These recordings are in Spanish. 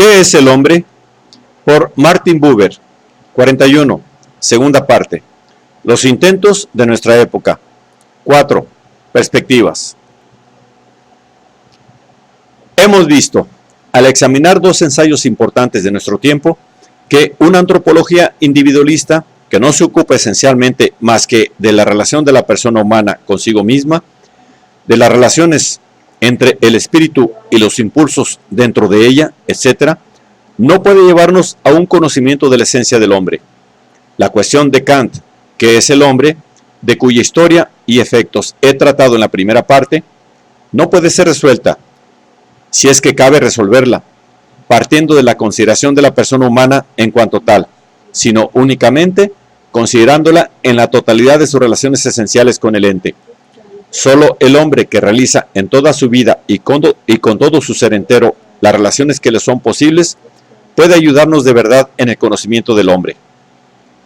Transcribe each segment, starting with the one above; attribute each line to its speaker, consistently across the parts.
Speaker 1: ¿Qué es el hombre? Por Martin Buber, 41, segunda parte. Los intentos de nuestra época. 4. Perspectivas. Hemos visto, al examinar dos ensayos importantes de nuestro tiempo, que una antropología individualista, que no se ocupa esencialmente más que de la relación de la persona humana consigo misma, de las relaciones entre el espíritu y los impulsos dentro de ella, etc., no puede llevarnos a un conocimiento de la esencia del hombre. La cuestión de Kant, ¿qué es el hombre?, de cuya historia y efectos he tratado en la primera parte, no puede ser resuelta, si es que cabe resolverla, partiendo de la consideración de la persona humana en cuanto tal, sino únicamente considerándola en la totalidad de sus relaciones esenciales con el ente. Solo el hombre que realiza en toda su vida y con todo su ser entero las relaciones que le son posibles, puede ayudarnos de verdad en el conocimiento del hombre.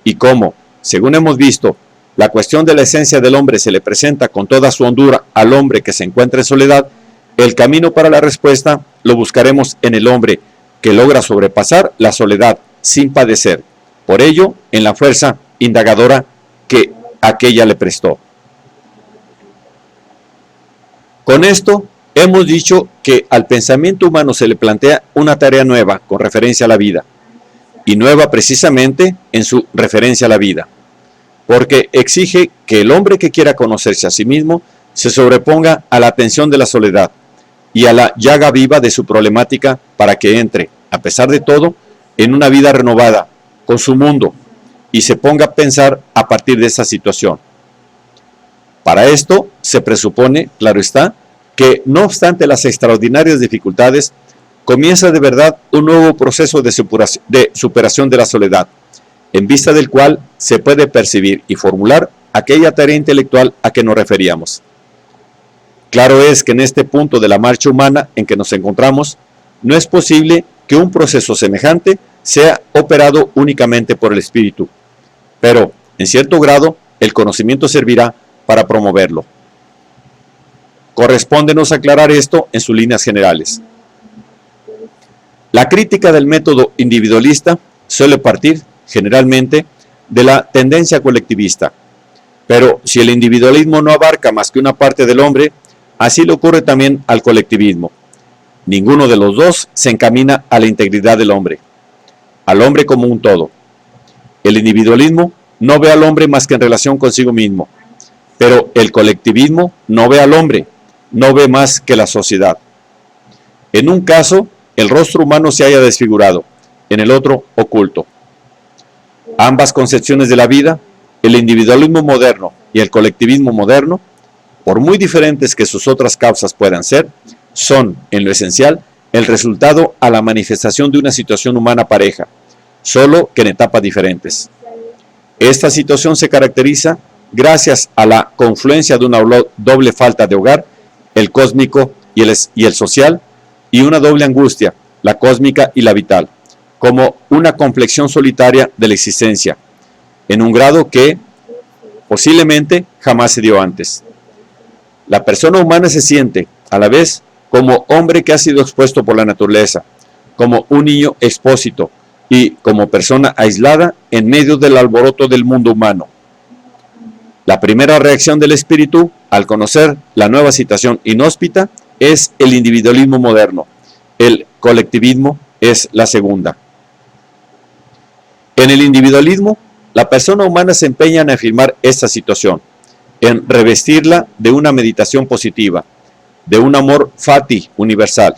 Speaker 1: Y como, según hemos visto, la cuestión de la esencia del hombre se le presenta con toda su hondura al hombre que se encuentra en soledad, el camino para la respuesta lo buscaremos en el hombre que logra sobrepasar la soledad sin padecer, por ello en la fuerza indagadora que aquella le prestó. Con esto hemos dicho que al pensamiento humano se le plantea una tarea nueva con referencia a la vida, y nueva precisamente en su referencia a la vida, porque exige que el hombre que quiera conocerse a sí mismo se sobreponga a la tensión de la soledad y a la llaga viva de su problemática para que entre, a pesar de todo, en una vida renovada con su mundo y se ponga a pensar a partir de esa situación. Para esto se presupone, claro está, que no obstante las extraordinarias dificultades, comienza de verdad un nuevo proceso de superación de la soledad, en vista del cual se puede percibir y formular aquella tarea intelectual a que nos referíamos. Claro es que en este punto de la marcha humana en que nos encontramos, no es posible que un proceso semejante sea operado únicamente por el espíritu, pero, en cierto grado, el conocimiento servirá para promoverlo. Correspóndenos aclarar esto en sus líneas generales. La crítica del método individualista suele partir, generalmente, de la tendencia colectivista, pero si el individualismo no abarca más que una parte del hombre, así le ocurre también al colectivismo. Ninguno de los dos se encamina a la integridad del hombre, al hombre como un todo. El individualismo no ve al hombre más que en relación consigo mismo, pero el colectivismo no ve al hombre, no ve más que la sociedad. En un caso, el rostro humano se halla desfigurado, en el otro, oculto. Ambas concepciones de la vida, el individualismo moderno y el colectivismo moderno, por muy diferentes que sus otras causas puedan ser, son, en lo esencial, el resultado a la manifestación de una situación humana pareja, solo que en etapas diferentes. Esta situación se caracteriza gracias a la confluencia de una doble falta de hogar, el cósmico y el social, y una doble angustia, la cósmica y la vital, como una complexión solitaria de la existencia, en un grado que posiblemente jamás se dio antes. La persona humana se siente, a la vez, como hombre que ha sido expuesto por la naturaleza, como un niño expósito y como persona aislada en medio del alboroto del mundo humano. La primera reacción del espíritu, al conocer la nueva situación inhóspita, es el individualismo moderno. El colectivismo es la segunda. En el individualismo, la persona humana se empeña en afirmar esta situación, en revestirla de una meditación positiva, de un amor fati universal.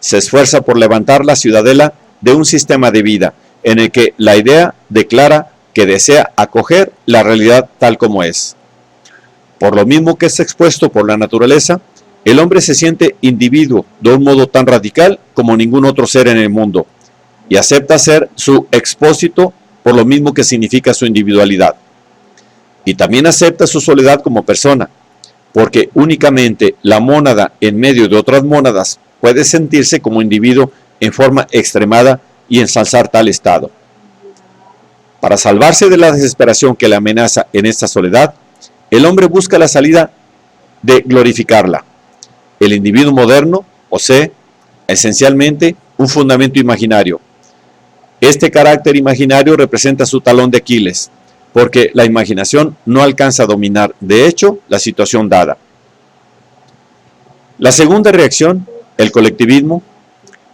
Speaker 1: Se esfuerza por levantar la ciudadela de un sistema de vida en el que la idea declara que desea acoger la realidad tal como es. Por lo mismo que es expuesto por la naturaleza, el hombre se siente individuo de un modo tan radical como ningún otro ser en el mundo, y acepta ser su expósito por lo mismo que significa su individualidad. Y también acepta su soledad como persona, porque únicamente la mónada en medio de otras mónadas puede sentirse como individuo en forma extremada y ensalzar tal estado. Para salvarse de la desesperación que le amenaza en esta soledad, el hombre busca la salida de glorificarla. El individuo moderno posee, esencialmente, un fundamento imaginario. Este carácter imaginario representa su talón de Aquiles, porque la imaginación no alcanza a dominar, de hecho, la situación dada. La segunda reacción, el colectivismo,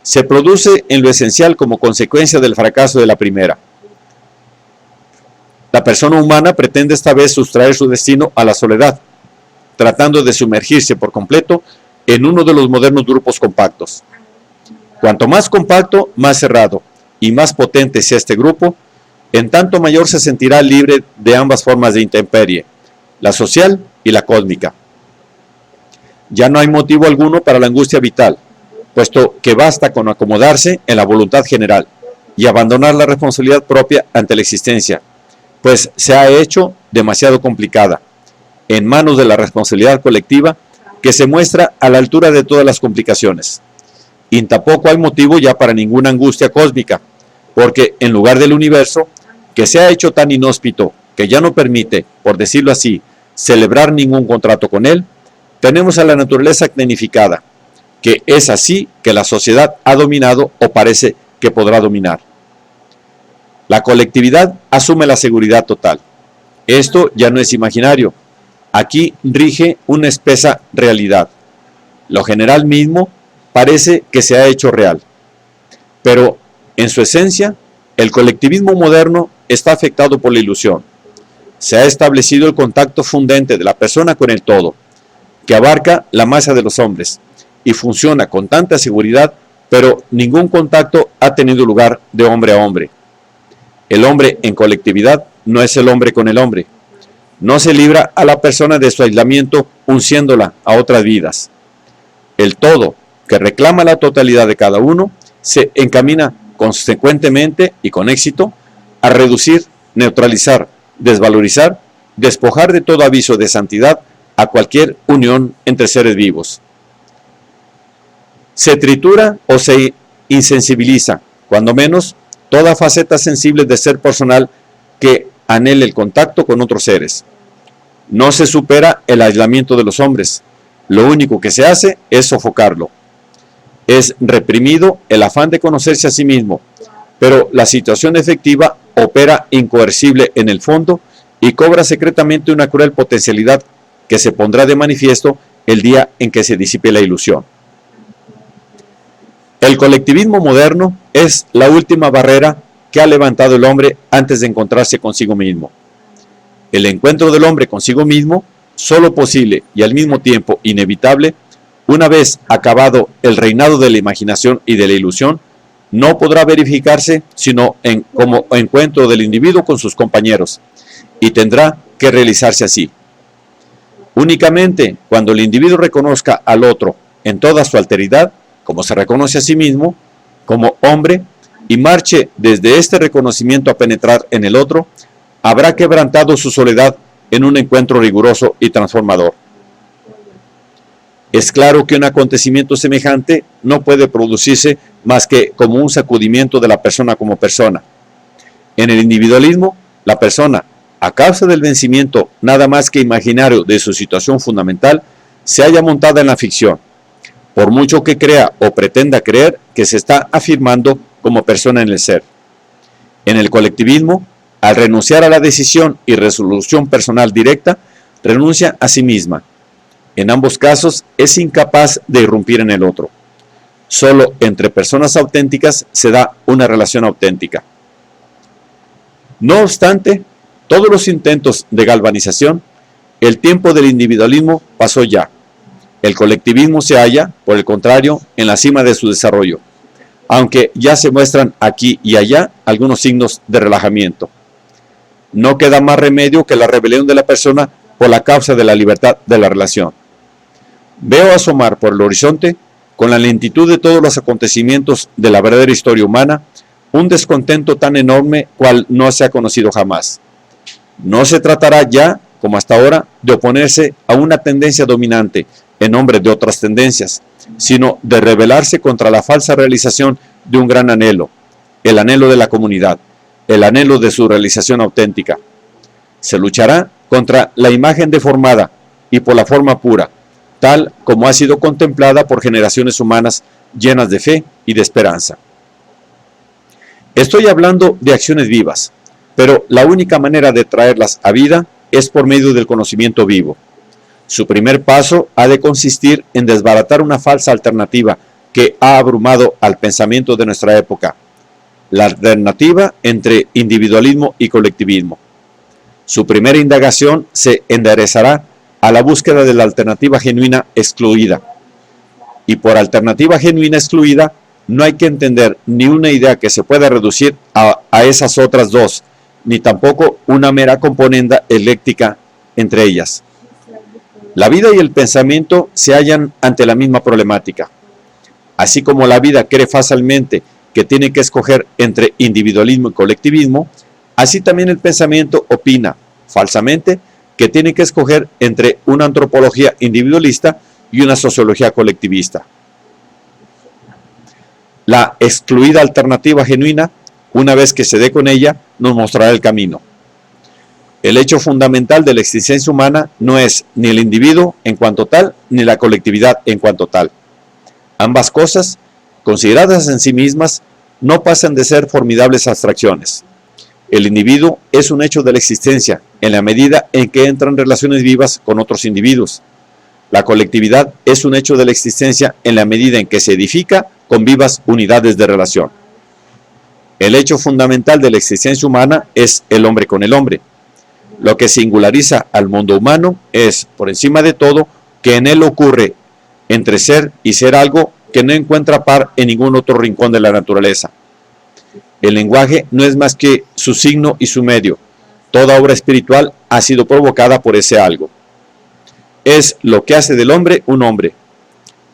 Speaker 1: se produce en lo esencial como consecuencia del fracaso de la primera. La persona humana pretende esta vez sustraer su destino a la soledad, tratando de sumergirse por completo en uno de los modernos grupos compactos. Cuanto más compacto, más cerrado y más potente sea este grupo, en tanto mayor se sentirá libre de ambas formas de intemperie, la social y la cósmica. Ya no hay motivo alguno para la angustia vital, puesto que basta con acomodarse en la voluntad general y abandonar la responsabilidad propia ante la existencia, pues se ha hecho demasiado complicada, en manos de la responsabilidad colectiva que se muestra a la altura de todas las complicaciones. Y tampoco hay motivo ya para ninguna angustia cósmica, porque en lugar del universo, que se ha hecho tan inhóspito que ya no permite, por decirlo así, celebrar ningún contrato con él, tenemos a la naturaleza tecnificada, que es así que la sociedad ha dominado o parece que podrá dominar. La colectividad asume la seguridad total. Esto ya no es imaginario. Aquí rige una espesa realidad. Lo general mismo parece que se ha hecho real. Pero, en su esencia, el colectivismo moderno está afectado por la ilusión. Se ha establecido el contacto fundente de la persona con el todo, que abarca la masa de los hombres, y funciona con tanta seguridad, pero ningún contacto ha tenido lugar de hombre a hombre. El hombre en colectividad no es el hombre con el hombre. No se libra a la persona de su aislamiento unciéndola a otras vidas. El todo, que reclama la totalidad de cada uno, se encamina consecuentemente y con éxito a reducir, neutralizar, desvalorizar, despojar de todo aviso de santidad a cualquier unión entre seres vivos. Se tritura o se insensibiliza, cuando menos, toda faceta sensible de ser personal que anhele el contacto con otros seres. No se supera el aislamiento de los hombres, lo único que se hace es sofocarlo. Es reprimido el afán de conocerse a sí mismo, pero la situación efectiva opera incoercible en el fondo y cobra secretamente una cruel potencialidad que se pondrá de manifiesto el día en que se disipe la ilusión. El colectivismo moderno es la última barrera que ha levantado el hombre antes de encontrarse consigo mismo. El encuentro del hombre consigo mismo, solo posible y al mismo tiempo inevitable, una vez acabado el reinado de la imaginación y de la ilusión, no podrá verificarse sino como encuentro del individuo con sus compañeros, y tendrá que realizarse así. Únicamente cuando el individuo reconozca al otro en toda su alteridad, como se reconoce a sí mismo, como hombre, y marche desde este reconocimiento a penetrar en el otro, habrá quebrantado su soledad en un encuentro riguroso y transformador. Es claro que un acontecimiento semejante no puede producirse más que como un sacudimiento de la persona como persona. En el individualismo, la persona, a causa del vencimiento nada más que imaginario de su situación fundamental, se halla montada en la ficción, por mucho que crea o pretenda creer que se está afirmando como persona en el ser. En el colectivismo, al renunciar a la decisión y resolución personal directa, renuncia a sí misma. En ambos casos, es incapaz de irrumpir en el otro. Solo entre personas auténticas se da una relación auténtica. No obstante, todos los intentos de galvanización, el tiempo del individualismo pasó ya. El colectivismo se halla, por el contrario, en la cima de su desarrollo, aunque ya se muestran aquí y allá algunos signos de relajamiento. No queda más remedio que la rebelión de la persona por la causa de la libertad de la relación. Veo asomar por el horizonte, con la lentitud de todos los acontecimientos de la verdadera historia humana, un descontento tan enorme cual no se ha conocido jamás. No se tratará ya, como hasta ahora, de oponerse a una tendencia dominante en nombre de otras tendencias, sino de rebelarse contra la falsa realización de un gran anhelo, el anhelo de la comunidad, el anhelo de su realización auténtica. Se luchará contra la imagen deformada y por la forma pura, tal como ha sido contemplada por generaciones humanas llenas de fe y de esperanza. Estoy hablando de acciones vivas, pero la única manera de traerlas a vida es por medio del conocimiento vivo. Su primer paso ha de consistir en desbaratar una falsa alternativa que ha abrumado al pensamiento de nuestra época, la alternativa entre individualismo y colectivismo. Su primera indagación se enderezará a la búsqueda de la alternativa genuina excluida. Y por alternativa genuina excluida, no hay que entender ni una idea que se pueda reducir a esas otras dos, ni tampoco una mera componenda eléctrica entre ellas. La vida y el pensamiento se hallan ante la misma problemática. Así como la vida cree fácilmente que tiene que escoger entre individualismo y colectivismo, así también el pensamiento opina, falsamente, que tiene que escoger entre una antropología individualista y una sociología colectivista. La excluida alternativa genuina, una vez que se dé con ella, nos mostrará el camino. El hecho fundamental de la existencia humana no es ni el individuo en cuanto tal, ni la colectividad en cuanto tal. Ambas cosas, consideradas en sí mismas, no pasan de ser formidables abstracciones. El individuo es un hecho de la existencia en la medida en que entra en relaciones vivas con otros individuos. La colectividad es un hecho de la existencia en la medida en que se edifica con vivas unidades de relación. El hecho fundamental de la existencia humana es el hombre con el hombre. Lo que singulariza al mundo humano es, por encima de todo, que en él ocurre entre ser y ser algo que no encuentra par en ningún otro rincón de la naturaleza. El lenguaje no es más que su signo y su medio. Toda obra espiritual ha sido provocada por ese algo. Es lo que hace del hombre un hombre.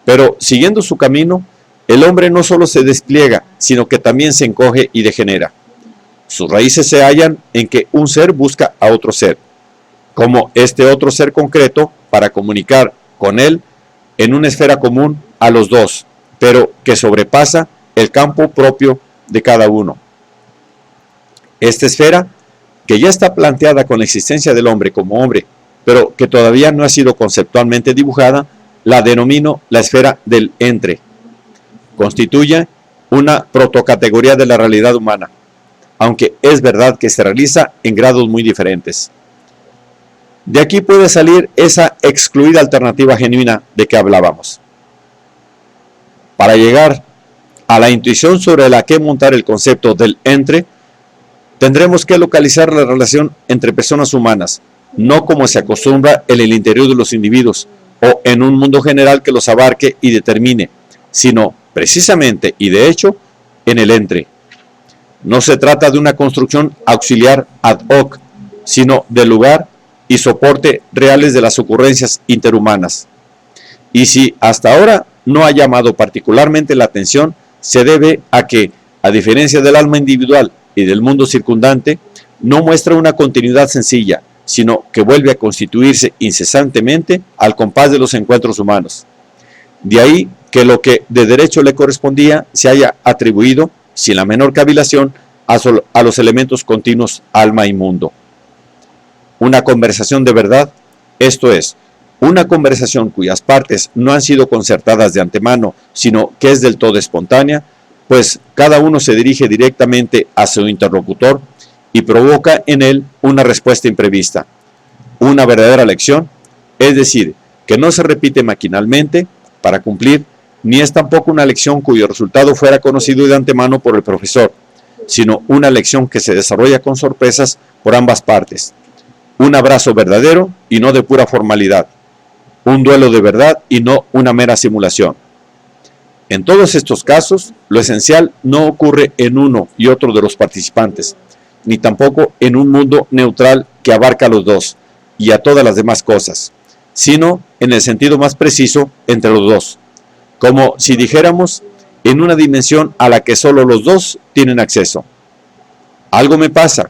Speaker 1: Pero siguiendo su camino, el hombre no solo se despliega, sino que también se encoge y degenera. Sus raíces se hallan en que un ser busca a otro ser, como este otro ser concreto, para comunicar con él en una esfera común a los dos, pero que sobrepasa el campo propio de cada uno. Esta esfera, que ya está planteada con la existencia del hombre como hombre, pero que todavía no ha sido conceptualmente dibujada, la denomino la esfera del entre. Constituye una protocategoría de la realidad humana, aunque es verdad que se realiza en grados muy diferentes. De aquí puede salir esa excluida alternativa genuina de que hablábamos. Para llegar a la intuición sobre la que montar el concepto del entre, tendremos que localizar la relación entre personas humanas, no como se acostumbra en el interior de los individuos o en un mundo general que los abarque y determine, sino precisamente y de hecho en el entre. No se trata de una construcción auxiliar ad hoc, sino del lugar y soporte reales de las ocurrencias interhumanas. Y si hasta ahora no ha llamado particularmente la atención, se debe a que, a diferencia del alma individual y del mundo circundante, no muestra una continuidad sencilla, sino que vuelve a constituirse incesantemente al compás de los encuentros humanos. De ahí que lo que de derecho le correspondía se haya atribuido, sin la menor cavilación, a los elementos continuos alma y mundo. Una conversación de verdad, esto es, una conversación cuyas partes no han sido concertadas de antemano, sino que es del todo espontánea, pues cada uno se dirige directamente a su interlocutor y provoca en él una respuesta imprevista. Una verdadera lección, es decir, que no se repite maquinalmente para cumplir, ni es tampoco una lección cuyo resultado fuera conocido de antemano por el profesor, sino una lección que se desarrolla con sorpresas por ambas partes. Un abrazo verdadero y no de pura formalidad. Un duelo de verdad y no una mera simulación. En todos estos casos, lo esencial no ocurre en uno y otro de los participantes, ni tampoco en un mundo neutral que abarca a los dos y a todas las demás cosas, sino en el sentido más preciso entre los dos, como si dijéramos en una dimensión a la que solo los dos tienen acceso. Algo me pasa,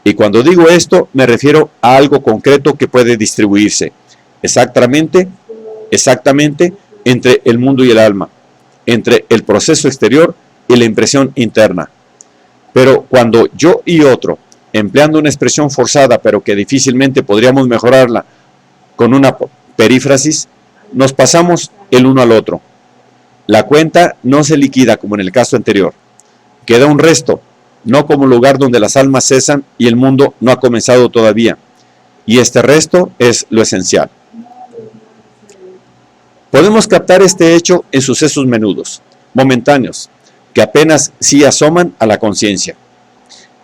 Speaker 1: y cuando digo esto me refiero a algo concreto que puede distribuirse exactamente entre el mundo y el alma, entre el proceso exterior y la impresión interna. Pero cuando yo y otro, empleando una expresión forzada pero que difícilmente podríamos mejorarla con una perífrasis, nos pasamos el uno al otro. La cuenta no se liquida como en el caso anterior. Queda un resto, no como lugar donde las almas cesan y el mundo no ha comenzado todavía. Y este resto es lo esencial. Podemos captar este hecho en sucesos menudos, momentáneos, que apenas sí asoman a la conciencia.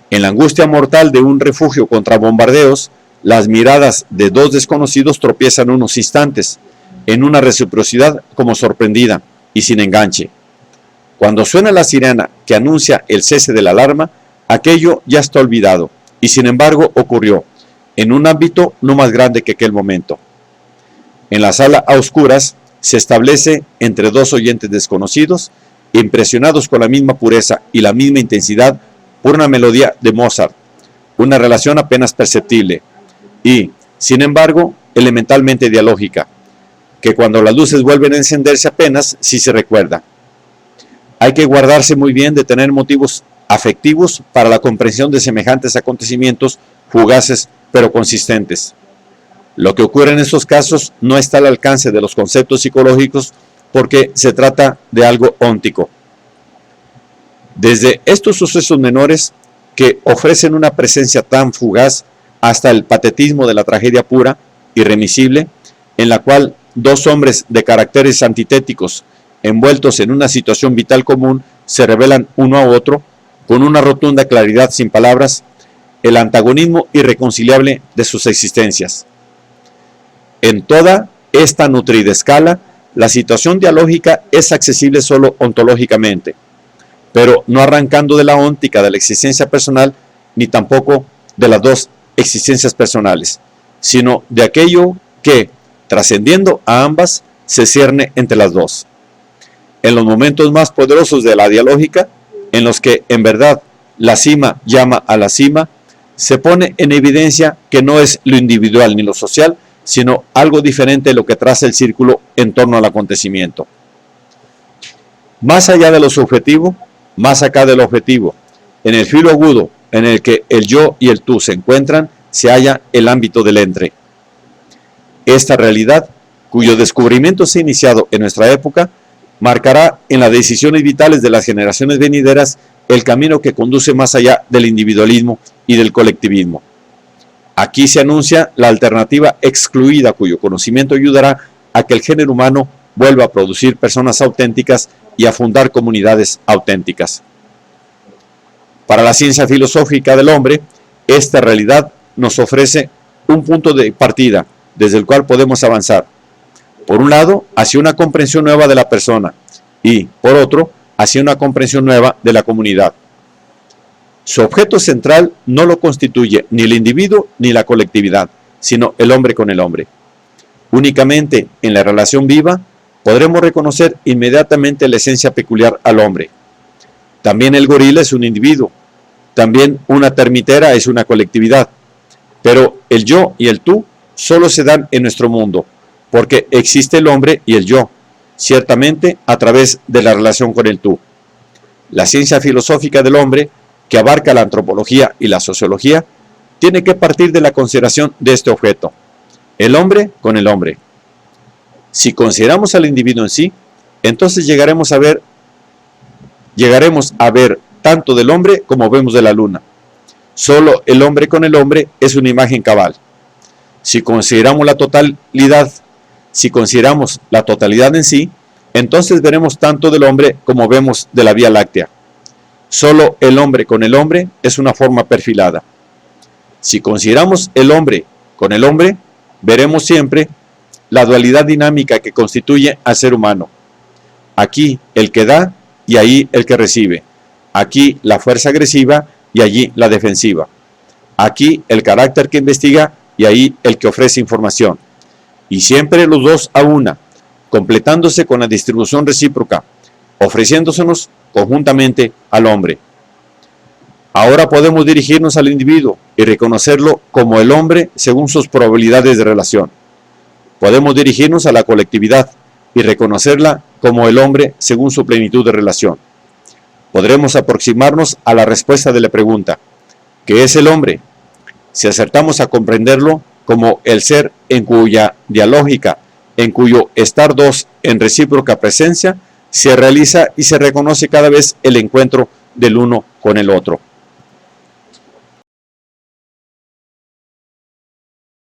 Speaker 1: En la angustia mortal de un refugio contra bombardeos, las miradas de dos desconocidos tropiezan unos instantes, en una reciprocidad como sorprendida y sin enganche. Cuando suena la sirena que anuncia el cese de la alarma, aquello ya está olvidado, y sin embargo ocurrió, en un ámbito no más grande que aquel momento. En la sala a oscuras se establece entre dos oyentes desconocidos, impresionados con la misma pureza y la misma intensidad por una melodía de Mozart, una relación apenas perceptible y, sin embargo, elementalmente dialógica, que cuando las luces vuelven a encenderse apenas si se recuerda. Hay que guardarse muy bien de tener motivos afectivos para la comprensión de semejantes acontecimientos fugaces pero consistentes. Lo que ocurre en estos casos no está al alcance de los conceptos psicológicos porque se trata de algo óntico. Desde estos sucesos menores que ofrecen una presencia tan fugaz hasta el patetismo de la tragedia pura, irremisible, en la cual dos hombres de caracteres antitéticos envueltos en una situación vital común se revelan uno a otro con una rotunda claridad sin palabras, el antagonismo irreconciliable de sus existencias. En toda esta nutrida escala, la situación dialógica es accesible solo ontológicamente, pero no arrancando de la óntica de la existencia personal, ni tampoco de las dos existencias personales, sino de aquello que, trascendiendo a ambas, se cierne entre las dos. En los momentos más poderosos de la dialógica, en los que en verdad la cima llama a la cima, se pone en evidencia que no es lo individual ni lo social, sino algo diferente de lo que traza el círculo en torno al acontecimiento. Más allá de lo subjetivo, más acá del objetivo, en el filo agudo en el que el yo y el tú se encuentran, se halla el ámbito del entre. Esta realidad, cuyo descubrimiento se ha iniciado en nuestra época, marcará en las decisiones vitales de las generaciones venideras el camino que conduce más allá del individualismo y del colectivismo. Aquí se anuncia la alternativa excluida cuyo conocimiento ayudará a que el género humano vuelva a producir personas auténticas y a fundar comunidades auténticas. Para la ciencia filosófica del hombre, esta realidad nos ofrece un punto de partida desde el cual podemos avanzar. Por un lado, hacia una comprensión nueva de la persona y, por otro, hacia una comprensión nueva de la comunidad. Su objeto central no lo constituye ni el individuo ni la colectividad, sino el hombre con el hombre. Únicamente en la relación viva podremos reconocer inmediatamente la esencia peculiar al hombre. También el gorila es un individuo, también una termitera es una colectividad, pero el yo y el tú solo se dan en nuestro mundo, porque existe el hombre y el yo, ciertamente a través de la relación con el tú. La ciencia filosófica del hombre, que abarca la antropología y la sociología, tiene que partir de la consideración de este objeto, el hombre con el hombre. Si consideramos al individuo en sí, entonces llegaremos a ver tanto del hombre como vemos de la luna. Solo el hombre con el hombre es una imagen cabal. Si consideramos la totalidad en sí, entonces veremos tanto del hombre como vemos de la Vía Láctea. Solo el hombre con el hombre es una forma perfilada. Si consideramos el hombre con el hombre, veremos siempre la dualidad dinámica que constituye al ser humano. Aquí el que da y ahí el que recibe. Aquí la fuerza agresiva y allí la defensiva. Aquí el carácter que investiga y ahí el que ofrece información. Y siempre los dos a una, completándose con la distribución recíproca, ofreciéndosenos conjuntamente al hombre. Ahora podemos dirigirnos al individuo y reconocerlo como el hombre según sus probabilidades de relación. Podemos dirigirnos a la colectividad y reconocerla como el hombre según su plenitud de relación. Podremos aproximarnos a la respuesta de la pregunta, ¿qué es el hombre? Si acertamos a comprenderlo como el ser en cuya dialógica, en cuyo estar dos en recíproca presencia, se realiza y se reconoce cada vez el encuentro del uno con el otro.